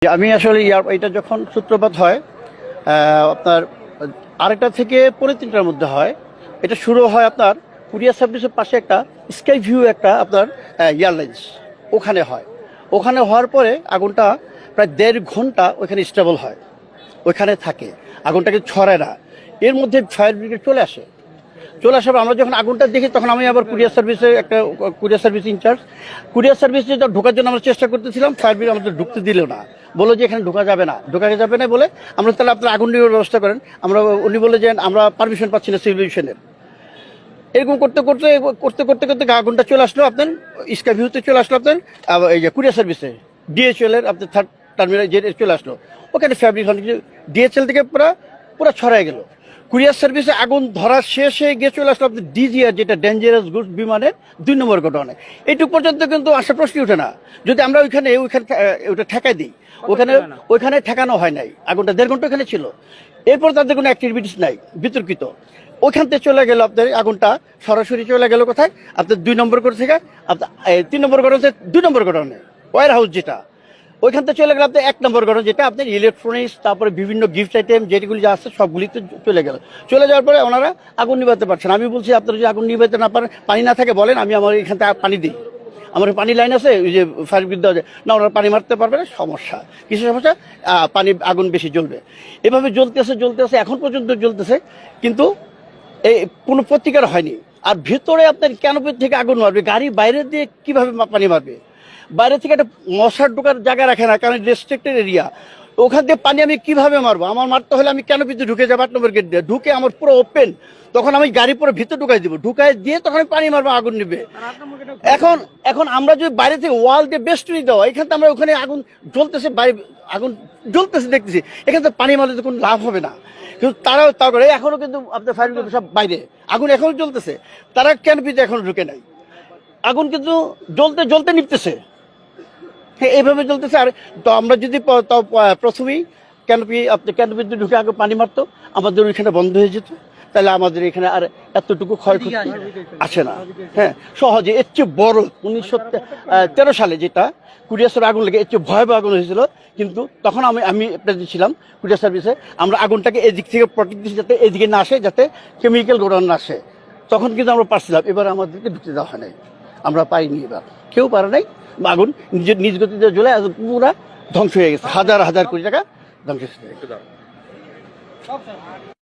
আমি আসলে এটা যখন সূত্রপাত হয় আপনার আরেকটা থেকে পৌনে তিনটার মধ্যে হয়। এটা শুরু হয় আপনার কুরিয়ার সার্ভিসের পাশে একটা স্কাই ভিউ একটা আপনার এয়ারলাইন্স ওখানে হয়। ওখানে হওয়ার পরে আগুনটা প্রায় 1.5 ঘন্টা ওইখানে স্টেবল হয়, ওইখানে থাকে, আগুনটাকে ছড়ায় না। এর মধ্যে ফায়ার ব্রিগেড চলে আসার পর আমরা যখন আগুনটা দেখি তখন আমি আবার কুরিয়ার সার্ভিস ইনচার্জ কুরিয়ার সার্ভিসে ঢোকার জন্য আমরা চেষ্টা করতেছিলাম। ফায়ার ব্রিগেড আমাদের ঢুকতে দিল না, বললো যে এখানে ঢোকা যাবে না বলে আমরা তাহলে আপনার আগুন নেওয়ার ব্যবস্থা করেন। উনি বলে যে আমরা পারমিশন পাচ্ছি না সিভিলেশনের। এরকম করতে আগুনটা চলে আসলো আপনার স্কাই ভিউতে, চলে আসলো আপনার এই যে কুরিয়ার সার্ভিসে ডিএচএল এর আপনার 3rd টার্মিনাল যে চলে আসলো। ওখানে ফ্যাব্রিক ডিএচএল থেকে পুরো ছড়ায় গেল। কুরিয়ার সার্ভিসে আগুন ধরা শেষে গিয়ে চলে আসলো আপনার ডিজিআর, যেটা ডেঞ্জারাস গুডস বিমানের 2 নম্বর গোডাউনে। এইটুকু পর্যন্ত কিন্তু আসার প্রশ্নই ওঠে না। যদি আমরা ওইখানে ওটা ঠেকাই দিই, ওইখানে ঠেকানো হয় নাই। আগুনটা 1.5 ঘন্টা ওখানে ছিল, এরপর তাদের কোনো অ্যাক্টিভিটিস নাই বিতর্কিত। ওইখান থেকে চলে গেল আপনার আগুনটা সরাসরি চলে গেল কোথায় আপনার 2 নম্বর গোডাউন থেকে আপনার 3 নম্বর গোডাউন থেকে 2 নম্বর গোডাউনে ওয়্যার হাউস, যেটা ওইখান থেকে চলে গেল আপনার 1 নম্বর গোডাউন, যেটা আপনার ইলেকট্রনিক্স তারপরে বিভিন্ন গিফট আইটেম যেগুলি যা আছে সবগুলিতে চলে যাওয়ার পরে ওনারা আগুন নিভাতে পারছেন। আমি বলছি আপনারা যদি আগুন নিভাতে না পারেন, পানি না থাকে বলেন, আমি আমার এখান থেকে পানি দিই, আমার পানি লাইন আছে ওই যে ফায়ার ব্রিগেড না, ওনারা পানি মারতে পারবে না। সমস্যা কিছু সমস্যা, আগুন বেশি জ্বলবে। এভাবে জ্বলতেছে এখন পর্যন্ত জ্বলতেছে, কিন্তু এই কোনো প্রতিকার হয়নি। আর ভেতরে আপনার ক্যানোপি থেকে আগুন মারবে, গাড়ি বাইরে দিয়ে কিভাবে পানি মারবে? বাইরে থেকে একটা মশার ঢোকার জায়গা রাখে না, কারণ রেস্ট্রিক্টেড এরিয়া। ওখান থেকে পানি আমি কিভাবে মারবো? আমার মারতে হলে আমি ক্যানোপিতে ঢুকে যাবো, 8 নম্বর গেট দিয়ে ঢুকে আমার পুরো ওপেন, তখন আমি গাড়ি পুরো ভিতরে ঢুকাই দিয়ে তখন আমি পানি মারবো, আগুন নিবে। এখন আমরা যদি বাইরে থেকে ওয়াল দিয়ে বেস্টুরি দেওয়া, এখান থেকে আমরা ওখানে আগুন জ্বলতেছে দেখতেছি, এখান থেকে পানি মারলে তো কোনো লাভ হবে না। কিন্তু তারপরে এখনো কিন্তু আপনার ফায়ার ব্রিগেড সব বাইরে, আগুন এখনো জ্বলতেছে, তারা ক্যানোপিতে এখনো ঢুকে নাই। আগুন কিন্তু জ্বলতে নিপতেছে, এইভাবে চলতেছে। আর তো আমরা যদি প্রথমেই ক্যানোপিতে ঢুকে আগে পানি মারতো, আমাদের ওইখানে বন্ধ হয়ে যেত, তাহলে আমাদের এখানে আর এতটুকু ক্ষয়ক্ষতি আসে না। হ্যাঁ, সহজে। এর চেয়ে বড় 1913 সালে যেটা কুরিয়ার আগুন লেগে এর চেয়ে ভয়াবহ আগুন হয়েছিল, কিন্তু তখন আমি প্রেজেন্ট ছিলাম কুরিয়ার সার্ভিসে। আমরা আগুনটাকে এদিক থেকে প্রটেক্ট দিচ্ছি যাতে এদিকে না আসে, যাতে কেমিক্যাল গোডাউন না আসে। তখন কিন্তু আমরা পারছিলাম, এবার আমাদেরকে ঢুকতে দেওয়া হয় নাই, আমরা পাইনি, এবার কেউ পারে নাই। আগুন নিজ গতিতে জ্বলে পুরা ধ্বংস হয়ে গেছে, হাজার কোটি টাকা ধ্বংস হয়ে গেছে।